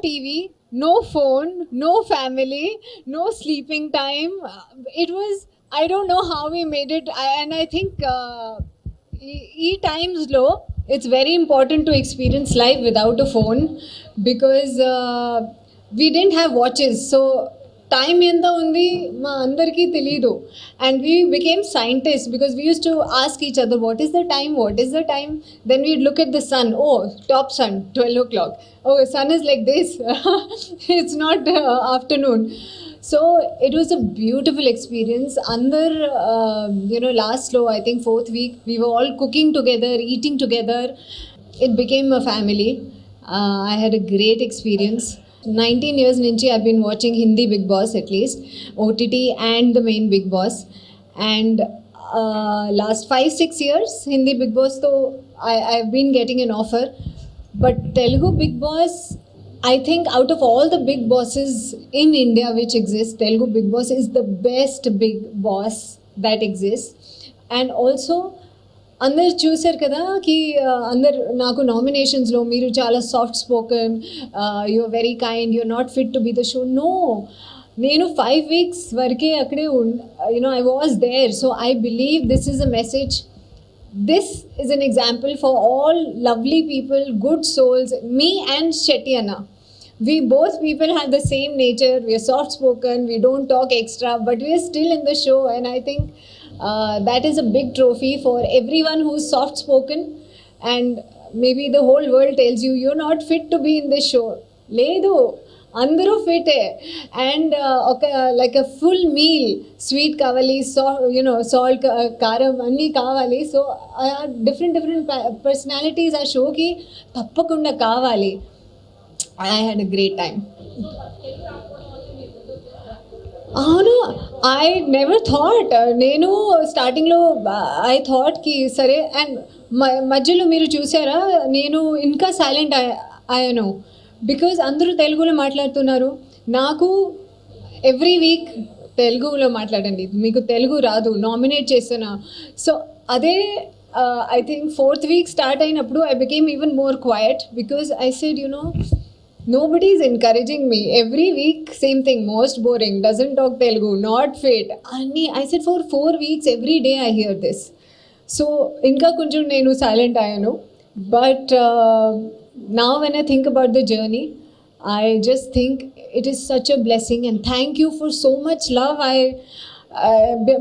TV, no phone, no family, no sleeping time. It was, I don't know how we made it. And I think times low, it's very important to experience life without a phone because we didn't have watches. So time ఎంత ఉంది మా అందరికీ తెలీదు and we became scientists because we used to ask each other what is the time, then we'd look at the sun, oh top sun 12 o'clock, oh sun is like this it's not afternoon. So it was a beautiful experience. Under last low, I think fourth week, we were all cooking together, eating together. It became a family. I had a great experience. 19 years nunchi I've been watching Hindi Big Boss, at least OTT and the main Big Boss, and last 5-6 years Hindi Big Boss, so I've been getting an offer. But Telugu Big Boss, I think out of all the big bosses in India which exist, Telugu Big Boss is the best big boss that exists. And also అందరు చూశారు కదా కి అందరు నాకు నామినేషన్స్లో మీరు చాలా soft spoken, you're very kind, you're not fit to be the show. No, నేను 5 weeks వరకే అక్కడే I was there. So I believe this is a message. This is an example for all lovely people, good souls, me and Shetty Anna. We both people have the same nature. We are soft spoken, we don't talk extra, but we are still in the show. And I think that is a big trophy for everyone who's soft spoken. And maybe the whole world tells you you're not fit to be in this show. Ledu, అందరూ ఫిటే. And ఒక like a full meal, sweet కావాలి, salt, కారం అన్నీ కావాలి. So different personalities ఆ షోకి తప్పకుండా కావాలి. I had a great time. అవును, ఐ నెవర్ థాట్. నేను స్టార్టింగ్లో ఐ థాట్కి సరే. అండ్ మధ్యలో మీరు చూసారా, నేను ఇంకా సైలెంట్ అయ్యాను బికాజ్ అందరూ తెలుగులో మాట్లాడుతున్నారు. నాకు ఎవ్రీ వీక్ తెలుగులో మాట్లాడండి, మీకు తెలుగు రాదు, నామినేట్ చేస్తున్నా. సో అదే I think 4th week start అయినప్పుడు I became even more quiet because I said nobody is encouraging me. Every week same thing, most boring, doesn't talk Telugu, not fit. I said for 4 weeks every day I hear this. So inka koncham nenu silent ayanu. But now when I think about the journey, I just think it is such a blessing, and thank you for so much love.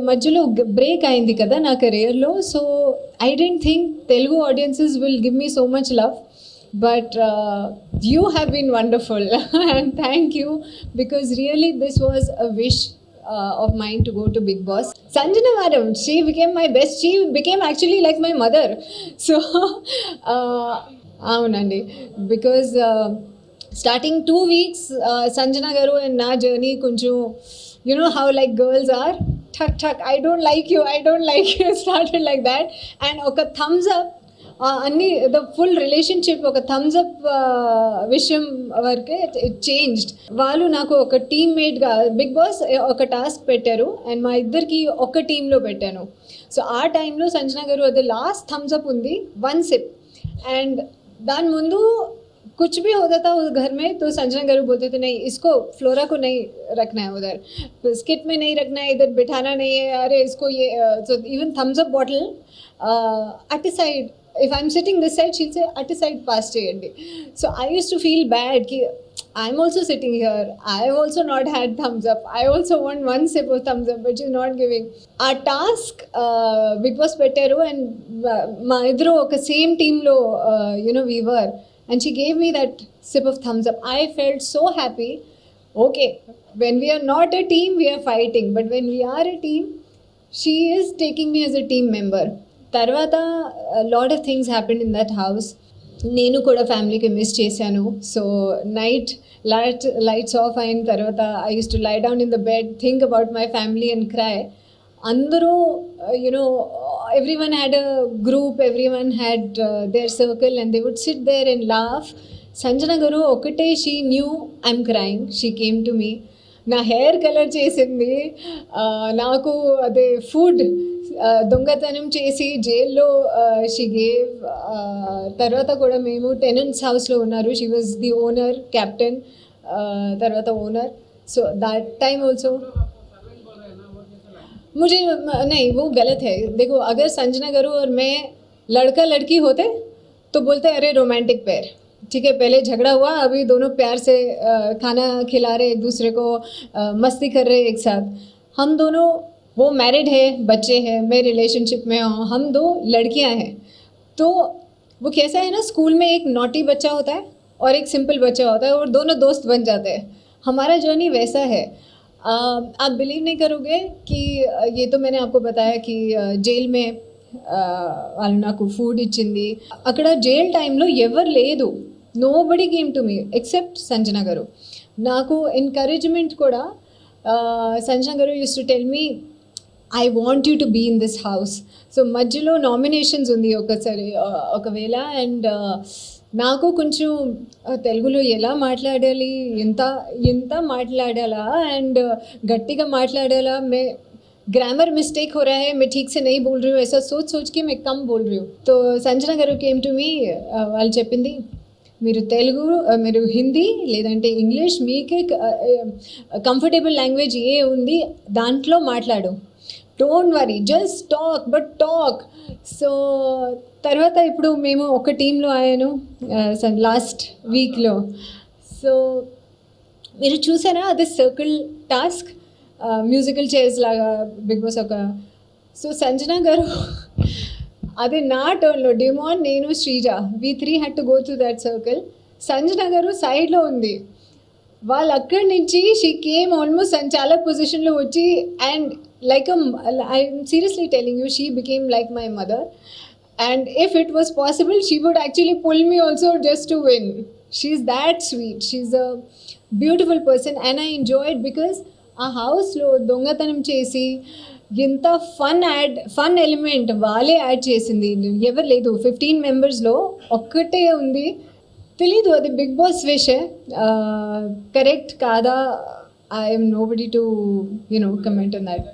మధ్యలో break అయింది కదా నా కెరియర్లో. So I didn't think Telugu audiences will give me so much love. But you have been wonderful and thank you, because really this was a wish of mine to go to Big Boss. Sanjana madam, she became my best. She became actually like my mother. So aunandi, because starting 2 weeks Sanjana garu and na journey kunchu, how like girls are, thak I don't like you started like that. And oka thumbs up అన్ని the full relationship ఒక Thums up విషయం వరకే it changed. వాళ్ళు నాకు ఒక టీమ్మేట్గా big boss ఒక task పెట్టారు and మా ఇద్దరికి ఒక టీంలో పెట్టాను. సో ఆ టైంలో సంజన గారు అది లాస్ట్ థమ్స్ అప్ ఉంది, 1 sip, అండ్ దాని ముందు कुछ भी होता था उस घर में तो संजना गारू बोलते थे नहीं इसको फ्लोरा को नहीं रखना है उधर, स्किट में नहीं रखना है, इधर बिठाना नहीं है, अरे इसको ये. So even thumbs up bottle at a side, if I'm sitting this side she'll say at a side pass cheyandi. So I used to feel bad ki I'm also sitting here, I have also not had thumbs up, I also want 1 sip of thumbs up but she's not giving. Our task Big Boss పెట్టారు and మా ఇద్దరు ఒక same టీంలో we were, and she gave me that sip of thumbs up. I felt so happy. Okay, when we are not a team we are fighting, but when we are a team she is taking me as a team member. Tarvata a lot of things happened in that house. నేను కూడా ఫ్యామిలీకి miss చేశాను. So night lights off అయిన తర్వాత I use to lie down in the bed, think about my family and cry. అందరూ everyone had a group, everyone had their circle and they would sit there and laugh. Sanjana garu okate, she knew I'm crying, she came to me, నా hair colour చేసింది, నాకు అదే food దొంగతనం చేసి జైల్లో she gave. తర్వాత కూడా మేము టెనెంట్స్ హౌస్లో ఉన్నారు. She was the owner, captain, తర్వాత owner. So that time also मुझे नहीं, वो गलत है. देखो, अगर संजना गरू और मैं लड़का लड़की होते तो बोलते अरे रोमांटिक पेयर. ठीक है, पहले झगड़ा हुआ, अभी दोनों प्यार से खाना खिला रहे एक दूसरे को, मस्ती कर रहे एक साथ. हम दोनों, वो मैरिड है, बच्चे हैं, मैं रिलेशनशिप में हूँ, हम दो लड़कियाँ हैं. तो वो कैसा है ना, स्कूल में एक नॉटी बच्चा होता है और एक सिंपल बच्चा होता है, और दोनों दोस्त बन जाते हैं. हमारा जर्नी वैसा है. आप बिलीव नहीं करोगे कि ये तो मैंने आपको बताया कि जेल में వాళ్ళు నాకు ఫుడ్ ఇచ్చింది. అక్కడ జైల్ టైంలో ఎవరు లేదు, nobody came to me except Sanjana గారు. నాకు ఎంకరేజ్మెంట్ కూడా సంజన గారు use to tell me I want you to be in this house. So మధ్యలో నామినేషన్స్ ఉంది ఒకసారి, ఒకవేళ, అండ్ నాకు కొంచెం తెలుగులో ఎలా మాట్లాడాలి, ఎంత ఎంత మాట్లాడాలా అండ్ గట్టిగా మాట్లాడాలా, మే ग्रामर मिस्टेक हो रहा है, मैं ठीक से नहीं बोल रही हूँ, ऐसा सोच सोच के मैं कम बोल रही हूँ. तो సంజన గారు కేమ్ టు మీ, వాళ్ళు చెప్పింది మీరు తెలుగు, మీరు హిందీ లేదంటే ఇంగ్లీష్, మీకే కంఫర్టబుల్ లాంగ్వేజ్ ఏ ఉంది దాంట్లో మాట్లాడు, don't worry, just talk, but talk. So తర్వాత ఇప్పుడు మేము ఒక టీంలో అయ్యాను లాస్ట్ వీక్లో. సో మీరు చూసారా అది సర్కిల్ టాస్క్, మ్యూజికల్ చైర్స్ లాగా బిగ్ బాస్ ఒక. సో సంజన గారు అది నా టర్న్లో డిమాన్, నేను, శ్రీజ, వి 3 had to go through that circle. Sanjana గారు సైడ్లో ఉంది, వాళ్ళు అక్కడి నుంచి షీ కేమ్ ఆల్మోస్ట్ సంచాలక్ పొజిషన్లో వచ్చి, and like I'm seriously telling you, she became like my mother. And if it was possible, she would actually pull me also just to win. She's that sweet. She's a beautiful person, and I enjoy it because ఆ హౌస్లో దొంగతనం చేసి ఎంత fun element వాళ్ళే add చేసింది. ఎవరు లేదు, 15 మెంబర్స్లో ఒక్కటే ఉంది. తెలీదు అది బిగ్ బాస్ విషే, కరెక్ట్ కాదా, I'm nobody to comment on that.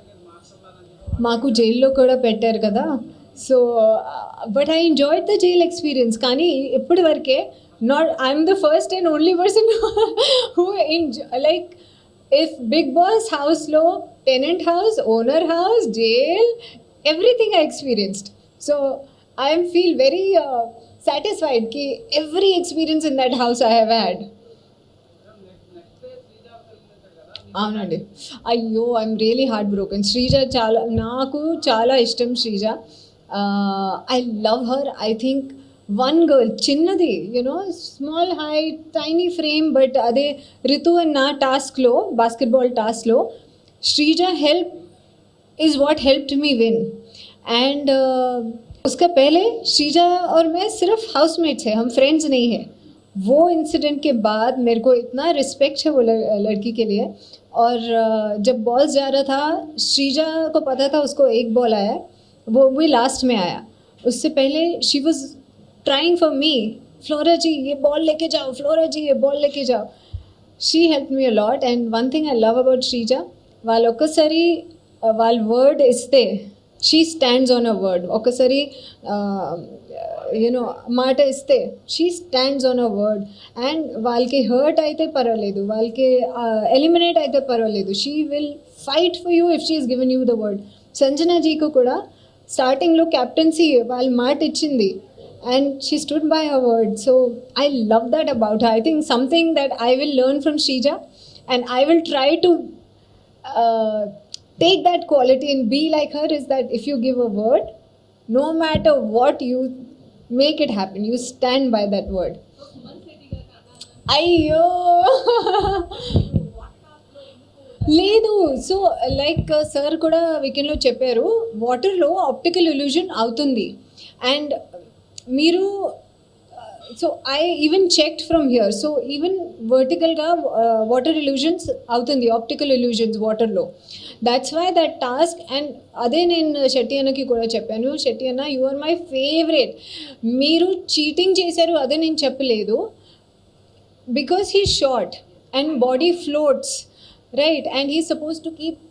మాకు జైల్లో కూడా పెట్టారు కదా. So but I enjoyed the jail experience. కానీ ఇప్పటి వరకే I'm the first and only person who like, if Big Boss house lo, tenant house, owner house, jail, everything I experienced. So I feel very satisfied ki every experience in that house I have had. అవునండి, అయ్యో I'm really heart broken. Sreeja నాకు చాలా ఇష్టం. Sreeja, I love her. I think one girl, చిన్నది, small height, tiny frame, but అదే Ritu and నా టాస్క్లో, basketball టాస్క్లో Sreeja help is what helped me win. And उसका पहले श्रीजा और मैं सिर्फ हाउसमेट्स हैं, हम फ्रेंड्स नहीं हैं. वो इंसिडेंट के बाद मेरे को इतना रिस्पेक्ट है वो लड़की के लिए. और जब बॉल्स जा रहा था, श्रीजा को पता था उसको एक बॉल आया, वो भी लास्ट में आया. उससे पहले she was trying for me, Flora ji ये बॉल लेके जाओ, फ्लोरा जी ये बॉल लेके जाओ. She help me a lot. And one thing I love about Sreeja, వాళ్ళు ఒక్కసారి వాళ్ళ వర్డ్ ఇస్తే she stands on a word. ఒకసారి మాట ఇస్తే she stands on a word. And వాళ్ళకి హర్ట్ అయితే పర్వాలేదు, వాళ్ళకి ఎలిమినేట్ అయితే పర్వాలేదు, she will fight for you if she is given you the word. సంజనాజీకి కూడా స్టార్టింగ్లో క్యాప్టెన్సీ వాళ్ళ మాట ఇచ్చింది, and she stood by her word. So I love that about her. I think something that I will learn from Shrija, and I will try to take that quality and be like her, is that if you give a word, no matter what, you make it happen, you stand by that word. అయ్యో లేదు. So like sir కూడా వీకెండ్లో చెప్పారు, వాటర్లో optical illusion and. అండ్ మీరు, so I even checked from here, so even వర్టికల్గా water illusions అవుతుంది, ఆప్టికల్ ఇల్యూజన్స్ వాటర్లో. That's why that task. And అదే నేను శెట్టి అన్నకి కూడా చెప్పాను, శెట్టి అన్న యు ఆర్ మై ఫేవరెట్. మీరు చీటింగ్ చేశారు అదే నేను చెప్పలేదు, because he short and body floats, right, and he suppose to keep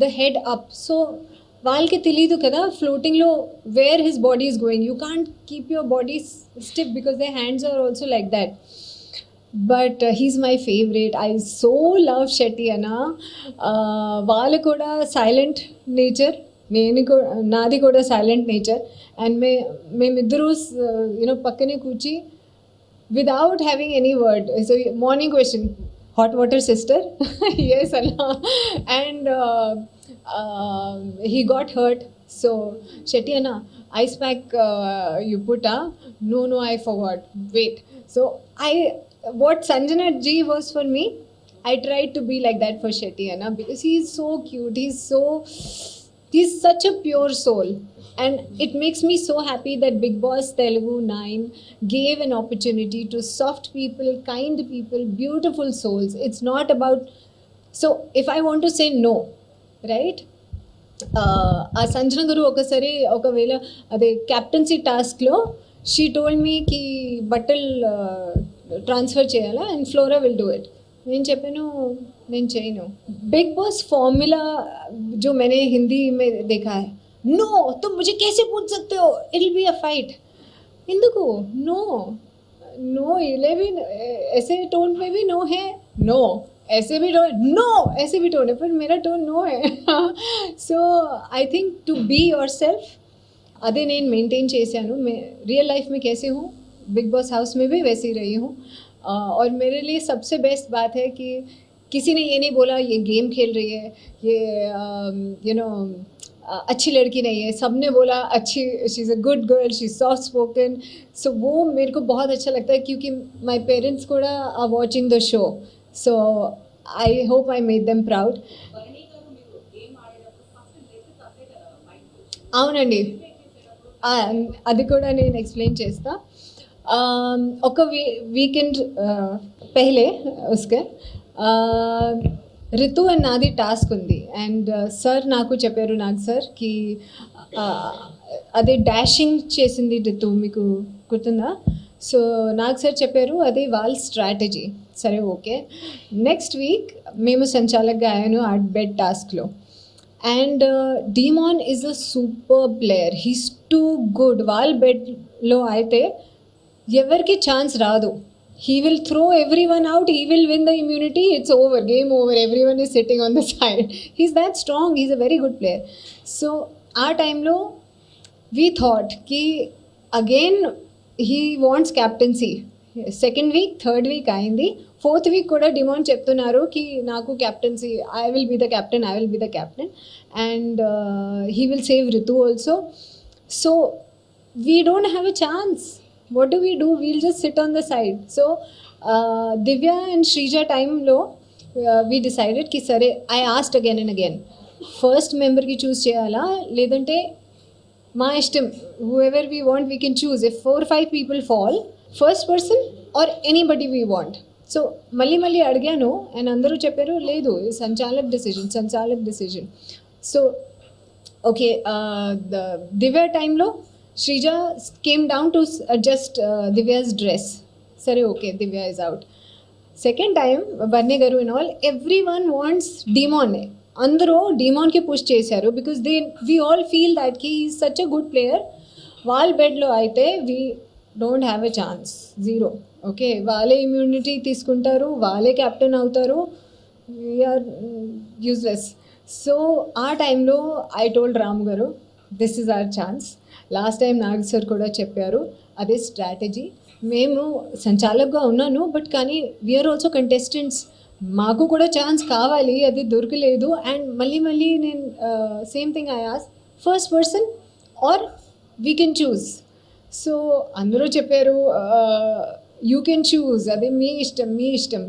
the head up. So వాళ్ళకి తెలీదు కదా ఫ్లోటింగ్లో where his body is going. You can't keep your body stiff because they hands are also like that. But he's my favourite. I so love Shetty అన్న. వాళ్ళు కూడా silent nature, నేను నాది కూడా సైలెంట్ నేచర్. అండ్ మేమిద్దరూ పక్కనే కూర్చి without having any word. So morning question, hot water sister? Yes Allah. And he got hurt, so Shetty Anna, ice pack you put, no I forgot, wait. So what Sanjana ji was for me, I tried to be like that for Shetty Anna because he is so cute, he's such a pure soul. And it makes me so happy that Bigg Boss Telugu 9 gave an opportunity to soft people, kind people, beautiful souls. It's not about... So if I want to say no, right? ఆ సంజన గారు ఒకవేళ అదే captaincy టాస్క్లో she told me కి బట్టలు transfer చేయాలా and flora will do it. నేను చెప్పాను నేను చేయను. బిగ్ బాస్ ఫార్మూలా जो मैंने हिंदी में देखा है, नो तुम मुझे कैसे पूछ सकते हो, it will be a fight. इंदुको नो नो ये भी ऐसे टोन में भी नो है, नो ऐसे भी टोन, नो ऐसे भी टोन है, पर मेरा टोन नो है. So I think to be yourself, अदे నేను మెయింటైన్ చేశాను. मैं रियल लाइफ में कैसे हूँ, बिग बॉस हाउस में भी वैसे ही रही हूँ. और मेरे लिए सबसे बेस्ट बात है कि किसी ने ये नहीं बोला ये गेम खेल रही है, ये अच्छी लड़की नहीं है. सब ने बोला अच्छी, she is a good girl, she is soft spoken. So वो मेरे को बहुत अच्छा लगता है क्योंकि माई पेरेंट्स को are watching the show. So I hope I made them proud. అవునండి, అది కూడా నేను ఎక్స్ప్లెయిన్ చేస్తా. ఒక వీకెండ్ పहले उसके రితు అండ్ నాది టాస్క్ ఉంది. అండ్ సార్ నాకు చెప్పారు, నాగ్ సార్ కి అదే డాషింగ్ చేసింది రితు, మీకు గుర్తుందా? సో నాగ్ సార్ చెప్పారు అది వాళ్ళ స్ట్రాటజీ. సరే ఓకే, నెక్స్ట్ వీక్ మేము సంచాలక్గా అయ్యాను ఆ బెడ్ టాస్క్లో. And demon is a super player, he's too good. వాళ్ళ బెడ్లో అయితే ఎవరికి ఛాన్స్ రాదు. He will throw everyone out, he will win the immunity, it's over, game over, everyone is sitting on the side. He's that strong, he's a very good player. So our time lo we thought ki again he wants captaincy. Second week, third week ayindi, fourth week kuda demand cheptunnaru ki naku captaincy, I will be the captain, I will be the captain. And he will save Ritu also. So we don't have a chance. What do? We'll just sit on the side. So Divya and Shrija time lo we decided ki sare, I asked again and again, first member ki choose cheyala ledante ma ishtam, whoever we want we can choose. If 4 or 5 people fall, first person or anybody we want. So mali adganu and andaru chepparu ledu, sanchalik decision. So okay, the Divya time lo Shrija came down to adjust Divya's dress. Sorry, okay, Divya is out. Second time, Barne Garu and all, everyone wants Demon. Andro Demon ke push chesaru because we all feel that he is such a good player. Wall bed lo aite we don't have a chance, zero. Okay, wale immunity తీసుకుంటారు, wale captain అవుతారు, we are useless. So our time lo I told Ram Garu, this is our chance. Last time Nag sir కూడా చెప్పారు అదే strategy. మేము సంచాలకుగా ఉన్నాను, but కానీ we are also contestants, మాకు కూడా ఛాన్స్ కావాలి, అది దొరకలేదు. అండ్ మళ్ళీ నేను same thing I ask, first person or we can choose. So అందరూ చెప్పారు యూ కెన్ చూస్, అదే మీ ఇష్టం.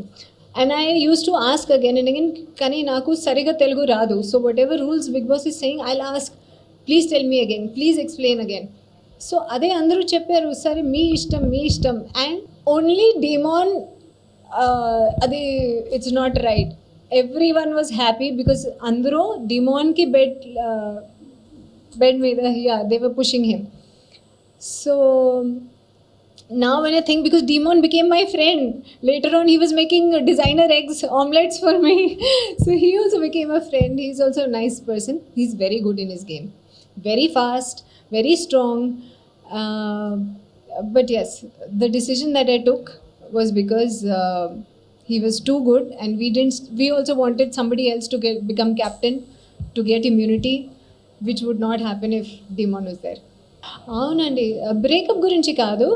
And I use to ask again and again, కానీ నాకు సరిగా తెలుగు రాదు. So whatever rules big boss is saying, I will ask, please tell me again, please explain again. So అదే అందరూ చెప్పారు సరే మీ ఇష్టం. అండ్ ఓన్లీ డీమాన్ అది it's not right. Every one was happy because అందరూ డీమాన్కి బెడ్ మీద they were pushing him. So Now when I think, because Demon became my friend. Later on, he was making designer eggs omelets for me. So he also became a friend. He's also a nice person. He's very good in his game. Very fast, very strong. Uh, but yes, the decision that I took was because he was too good, and we didn't. We also wanted somebody else to become captain, to get immunity, which would not happen if Demon was there. అవునండి. Breakup గురించి కాదు.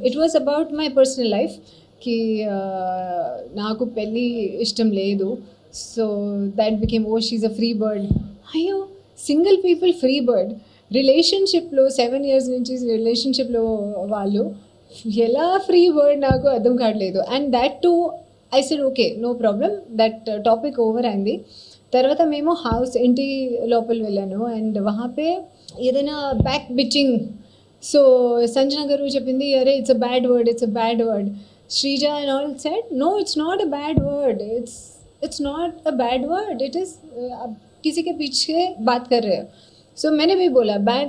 It was about my personal లైఫ్‌కి. నాకు పెళ్లి ఇష్టం లేదు. So that became oh! She is a free bird. అయ్యో! Single people free bird. రిలేషన్‌షిప్‌లో 7 ఇయర్స్ నుంచి రిలేషన్‌షిప్‌లో వాళ్ళు ఎలా ఫ్రీ బర్డ్ నాకు అర్థం కావట్లేదు. And that too I said okay. No problem. That topic over అయింది. తర్వాత మేము హౌస్ ఇంటి లోపల వెళ్ళాను. అండ్ వహా పే ఏదైనా back bitching. So Sanjana garu చెప్పింది, అరే it's a bad word, it's a bad word. Sreeja and all said no, it's not a bad word, it's not a bad word, it is आप किसी के पीछे बात कर रहे हो. सो मैंने भी बोला bad,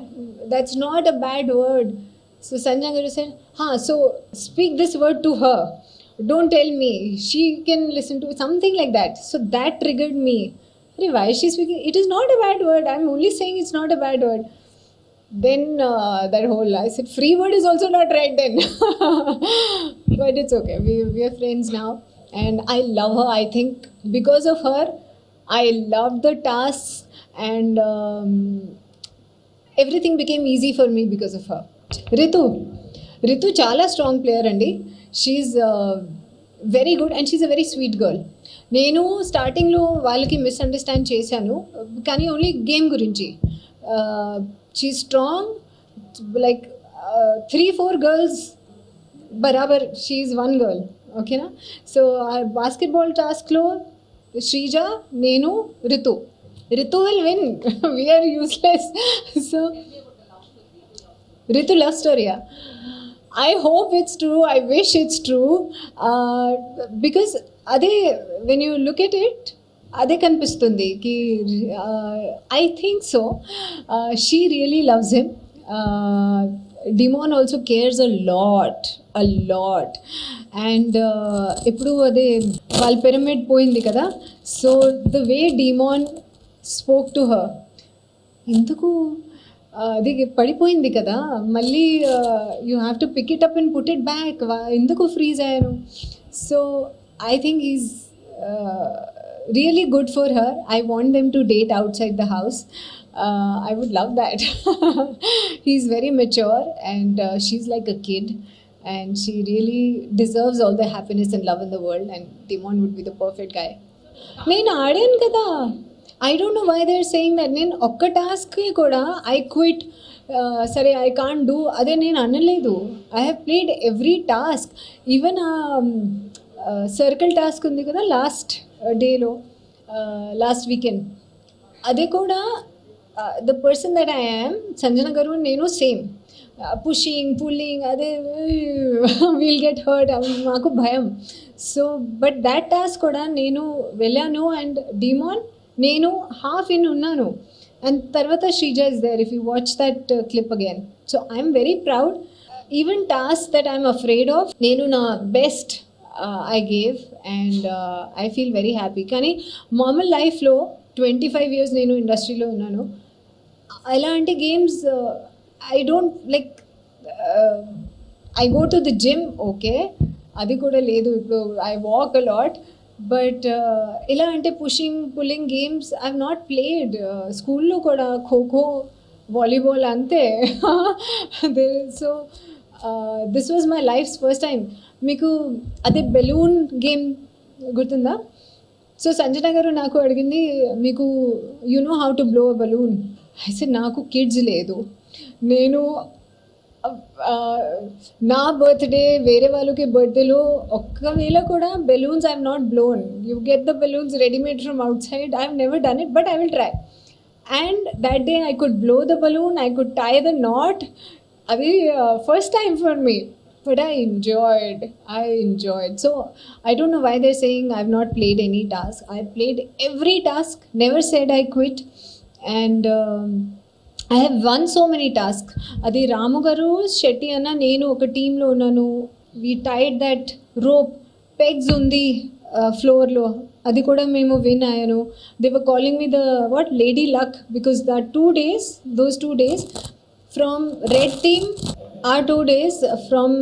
that's not a bad word. So Sanjay Guru said हाँ, so speak this word to her, don't tell me, she can listen to something like that. So that triggered me. Arey, why is she speaking? It is not a bad word, I'm only saying it's not a bad word. Then that whole, I said free word is also not right then. But it's okay, we are friends now. And I love her. I think because of her I loved the tasks. And everything became easy for me because of her. Ritu Ritu చాలా strong player అండి. She's very good and she's a very sweet girl. నేను స్టార్టింగ్లో వాళ్ళకి misunderstand చేశాను, కానీ only game గురించి. She strong, like 3-4 girls బరాబర్, she is one girl. ఓకేనా? సో ఆ బాస్కెట్బాల్ టాస్క్లో శ్రీజ, నేను, Ritu. Ritu will win. We are useless. So, Ritu love story. Yeah. I hope it's true. I wish it's true. Because ade, when you look at it, ade kanipistundi ki I think so. She really loves him. Demon also cares a lot. And ఇప్పుడు అదే వాళ్ళ pyramid పోయింది కదా. So the way demon spoke to her, ఎందుకు అది పడిపోయింది కదా, మళ్ళీ you have to pick it up and put it back, ఎందుకు ఫ్రీజ్ అయ్యాను. So I think is really good for her. I want them to date outside the house. I would love that. He's very mature and she's like a kid, and she really deserves all the happiness and love in the world, and Demon would be the perfect guy. నేను ఆడాను కదా. I don't know why they are saying that. నేను ఒక్క టాస్క్కి కూడా I quit, సరే I can't do, అదే నేను అనలేదు. I have played every task. Even circle task ఉంది కదా లాస్ట్ డేలో, లాస్ట్ వీకెండ్, అదే కూడా the person that I am, Sanjana garu నేను సేమ్, పుషింగ్ పుల్లింగ్, అదే వీల్ గెట్ హర్ట్, మాకు భయం. సో బట్ దాట్ టాస్క్ కూడా నేను వెళ్ళాను. అండ్ డీమాన్ నేను హాఫ్ ఇన్ ఉన్నాను. అండ్ తర్వాత Sreeja is there, if you watch that clip again. So I'm very proud. Even task that I'm afraid of, నేను నా best I gave, and I feel very happy. కానీ మామూలు లైఫ్లో 25 years నేను ఇండస్ట్రీలో ఉన్నాను. అలాంటి games I don't like. I go to the gym, okay, అది కూడా లేదు ఇప్పుడు. I walk a lot. But ఎలా అంటే pushing pulling games I have not played. స్కూల్లో కూడా ఖోఖో, వాలీబాల్ అంతే. So this was my life's first time. మీకు అదే బెలూన్ గేమ్ గుర్తుందా? సో సంజన గారు నాకు అడిగింది, మీకు you know how to blow a balloon. అయితే నాకు కిడ్స్ లేదు. నేను నా బర్త్డే, వేరే వాళ్ళకి బర్త్డేలో ఒక్కవేళ కూడా balloons I have not blown. You get the balloons readymade from outside. I have never done it, but I will try. And that day I could blow the balloon, I could tie the knot. అది first time for me. But I enjoyed. So I don't know why they're saying I've not played any task. I played every task, never said I quit. And I have one so many task. అది రాము గారు శెట్టి అన్న నేను ఒక టీంలో ఉన్నాను. We tied that rope, pegs ఉంది ఫ్లోర్లో, అది కూడా మేము విన్ అయ్యాను. They were calling me the what lady luck because the 2 days, those 2 days from red team, ఆ 2 days ఫ్రమ్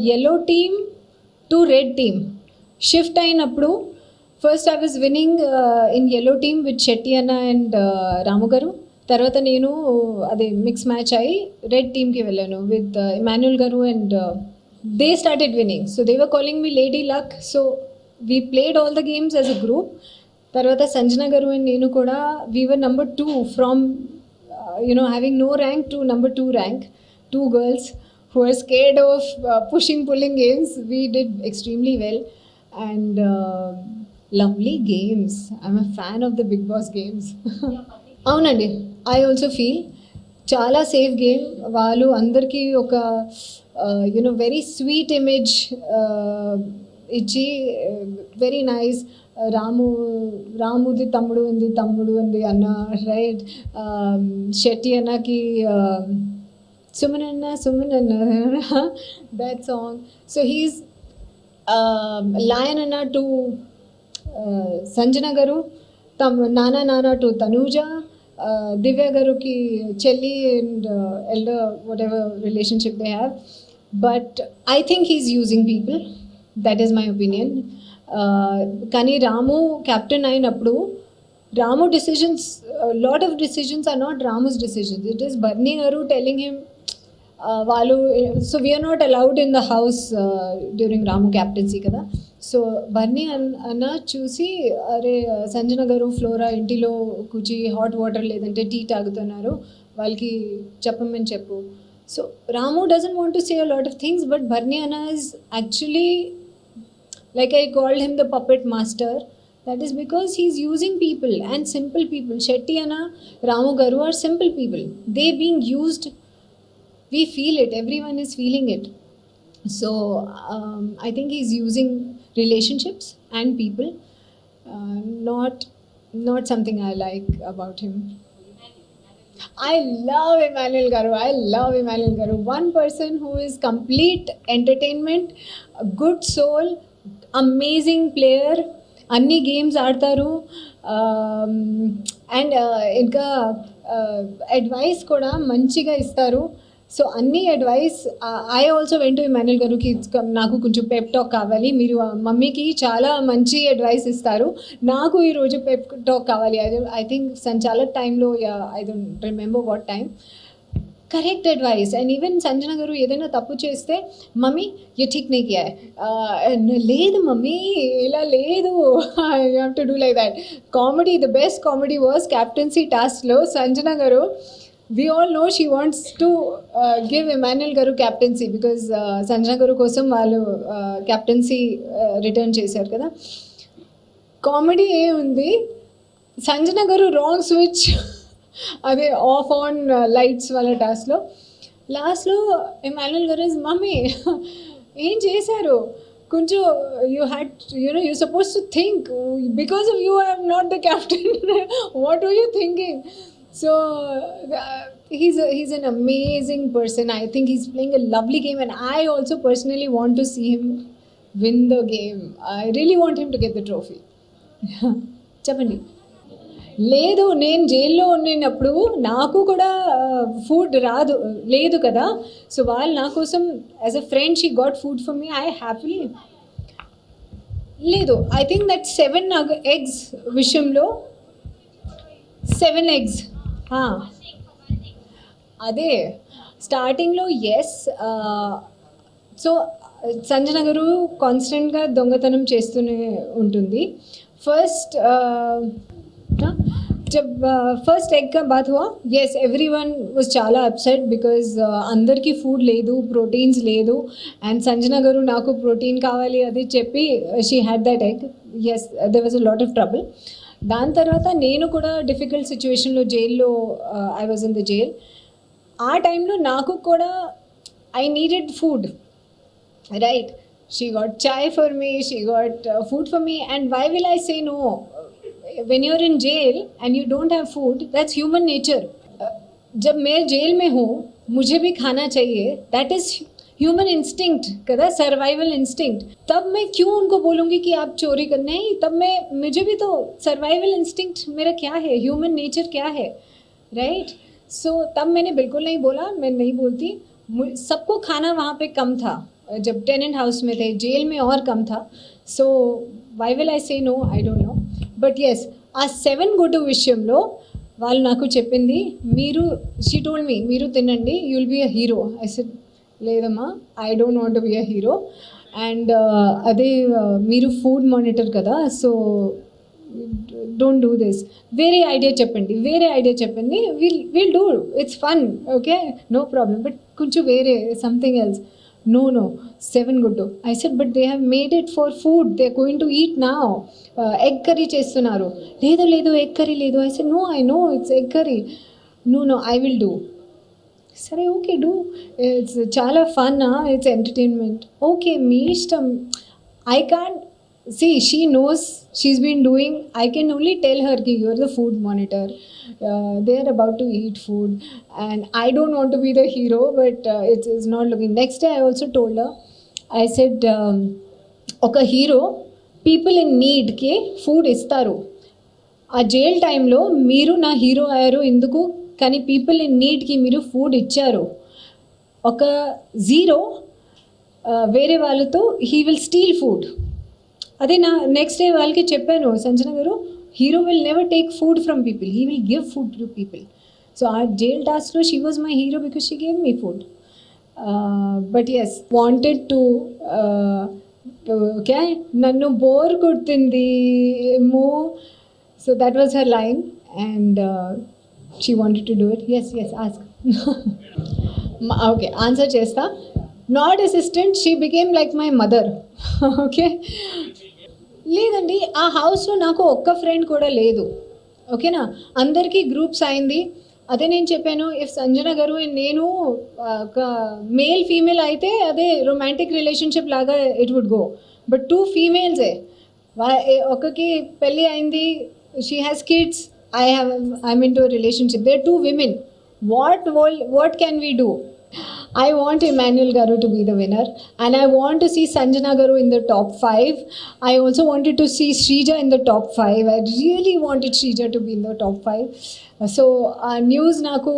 yellow team to red team shift అయినప్పుడు first I was winning in yellow team with Shetty అన్న and రాము గారు. తర్వాత నేను అదే mix match అయ్యి red టీమ్కి వెళ్ళాను విత్ ఇమాన్యుల్ గారు and they started winnowing. So they were calling me lady luck. So we played all the games as a group. తర్వాత సంజన గారు అండ్ నేను కూడా we were number 2 from having no rank to number 2 rank. 2 girls who are scared of pushing, pulling games. We did extremely well and lovely games. I'm a fan of the Big Boss games. అవునండి, I also feel చాలా safe game. వాళ్ళు అందరికీ ఒక very sweet image ఇచ్చి very nice. రాముది తమ్ముడు ఉంది అన్న, రైట్? శెట్టి అన్నకి సుమన్ అన్న that song. So he's lion అన్న టు సంజన గారు, నానా టు తనూజ, దివ్య గారుకి చెల్లి and elder, whatever relationship they have. But I think he's using people, that is my opinion. కానీ రాము కెప్టెన్ అయినప్పుడు Ramu decisions, lot of decisions are not Ramu's decisions, it is Bharani గారు telling him వాళ్ళు. So we are not allowed in the house during Ramu captaincy కదా. So Bharani అన్న చూసి, అరే సంజన గారు flora ఇంటిలో కూర్చి హాట్ వాటర్ లేదంటే టీ తాగుతున్నారు, వాళ్ళకి చెప్పమని చెప్పు. So Ramu doesn't want to say a lot of things, but Bharani అన్న is actually, like I called him the puppet master. That is because he's using people and simple people. Shetty Anna, Ramu Garu are simple people. They being used, we feel it. Everyone is feeling it. So I think he's using relationships and people. Not something I like about him. I love Emmanuel Garu. One person who is complete entertainment, a good soul, amazing player, అన్ని games ఆడతారు. And ఇంకా advice కూడా మంచిగా ఇస్తారు. So అన్ని advice, I also went to Emmanuel గారుకి, నాకు కొంచెం పెప్ టాక్ కావాలి, మీరు మమ్మీకి చాలా మంచి అడ్వైస్ ఇస్తారు, నాకు ఈరోజు పెప్ టాక్ కావాలి. ఐ థింక్ సంచాలక్ టైంలో, I don't remember what time, correct advice. And even Sanjana గారు ఏదైనా తప్పు చేస్తే, మమ్మీ యూ ఠీక్ నీ కియా, లేదు మమ్మీ ఇలా లేదు, you have to do like that. Comedy, the best comedy was captaincy టాస్క్లో సంజన గారు, we all know she wants to give Emmanuel garu captaincy because Sanjana garu kosam వాళ్ళు captaincy రిటర్న్ చేశారు కదా. Comedy ఏముంది, సంజన గారు రాంగ్ స్విచ్, అదే of on lights వాళ్ళ టాస్క్లో. లాస్ట్లో ఎమాన్యుల్ గారు ఇస్, మమ్మీ ఏం చేశారు కొంచెం, you had you suppose to think, because of you I'm not the captain, what are you thinking? So he's an amazing person. I think he's playing a lovely game and I also personally want to see him win the game. I really want him to get the trophy. చెప్పండి. లేదు, నేను జైల్లో ఉన్నప్పుడు నాకు కూడా food లేదు కదా. So వాళ్ళు నా కోసం as a friend she got food for me, I happily. లేదు, ఐ థింక్ దట్ 7 eggs విషయంలో 7 eggs, అదే స్టార్టింగ్లో ఎస్. సో సంజన గారు కాన్స్టెంట్గా దొంగతనం చేస్తూనే ఉంటుంది. ఫస్ట్ ఎగ్ కా బాత్ హువా, ఎస్ ఎవ్రీవన్ వాజ్ చాలా అప్సెట్ బికాజ్ అందరికీ ఫుడ్ లేదు, ప్రోటీన్స్ లేదు. అండ్ సంజన గారు నాకు ప్రోటీన్ కావాలి అది చెప్పి she had that egg. Yes, there was a lot of trouble. దాని తర్వాత నేను కూడా డిఫికల్ట్ సిచ్యువేషన్లో జైల్లో, I was in the jail. ఆ టైంలో నాకు కూడా I needed food, right? She got chai for me, she got food for me, and why will I say no? When you're in jail and you don't have food, that's human nature. जब मैं jail में हूँ मुझे भी खाना चाहिए, that is human instinct कदा, survival instinct. तब मैं क्यों उनको बोलूँगी कि आप चोरी कर, नहीं, तब मैं, मुझे भी तो सर्वाइवल इंस्टिंक्ट मेरा क्या है, ह्यूमन नेचर क्या है, राइट। सो तब मैंने बिल्कुल नहीं बोला, मैं नहीं बोलती। सबको खाना वहाँ पे कम था, जब टेनेंट हाउस में थे, जेल में और कम था। So why will I say no, I don't know. But yes, ఆ 7 గుడ్డు విషయంలో వాళ్ళు నాకు చెప్పింది, మీరు, షీ టోల్డ్ మీ, మీరు తినండి, you will be a hero. I said లేదమ్మా, I don't want to be a hero. And అదే మీరు ఫుడ్ మానిటర్ కదా, సో డోంట్ డూ దిస్, వేరే ఐడియా చెప్పండి, వేరే ఐడియా చెప్పండి, will do, it's fun, okay, no problem, but కొంచెం వేరే something else. No, no, 7 guddu. I said, but they have made it for food. They're going to eat now. Egg curry చేస్తున్నారు. లేదు లేదు, egg curry లేదు. I said, no, I know, it's egg curry. No, no, I will do. సరే, okay, do, it's చాలా fun, it's entertainment, okay, మీ ఇష్టం. I can't see, she knows, she's been doing, I can only tell her ki you're the food monitor, they're about to eat food, and I don't want to be the hero, but it's not looking. Next day I also told her, I said, oka hero people in need ki food istaru, ఆ jail టైంలో మీరు నా hero అయ్యారు ఎందుకు, కానీ people in నీడ్కి మీరు food ఇచ్చారు. ఒక జీరో వేరే వాళ్ళతో హీ విల్ స్టీల్ ఫుడ్. అదే నా నెక్స్ట్ డే వాళ్ళకి చెప్పాను, సంజన గారు, hero will never take food from people, he will give food to people. So ఆ జైల్ టాస్క్లో she was my hero because she gave me food. But yes, wanted to, okay, నన్ను bore కొడుతుంది ఏమో. So that was her line, and she wanted to do it. Yes yes, ask. Okay, answer చేస్తా. Not assistant, she became like my mother. Okay, లేదండి, ఆ హౌస్లో నాకు ఒక్క friend కూడా లేదు, ఓకేనా, అందరికీ గ్రూప్స్ అయింది. అదే నేను చెప్పాను, ఇఫ్ సంజన గారు నేను ఒక మేల్ ఫీమేల్ అయితే అదే రొమాంటిక్ రిలేషన్షిప్ లాగా ఇట్ వుడ్ గో. బట్ 2 ఫీమేల్సే, ఒకకి పెళ్ళి అయింది, she has kids, I'm in to relationship, they 2 women. What can we do? I want Emmanuel Garu to be the winner, and I want to see Sanjana Garu in the top 5. I also wanted to see Shrija in the top 5. I really wanted Shrija to be in the top 5. So news naku,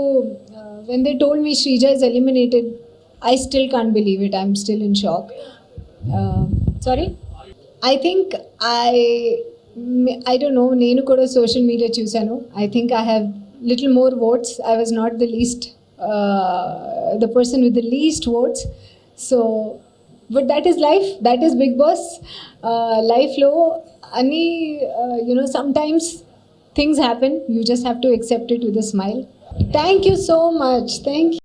when they told me Shrija is eliminated, I still can't believe it. I'm still in shock. Sorry, I think I don't know, నేను కూడా social media చూశాను. I think I have little more votes. I was not the least, the person with the least votes. So, but that is life, that is Big Boss. Life lo ani, sometimes things happen, you just have to accept it with a smile. Thank you so much, thank you.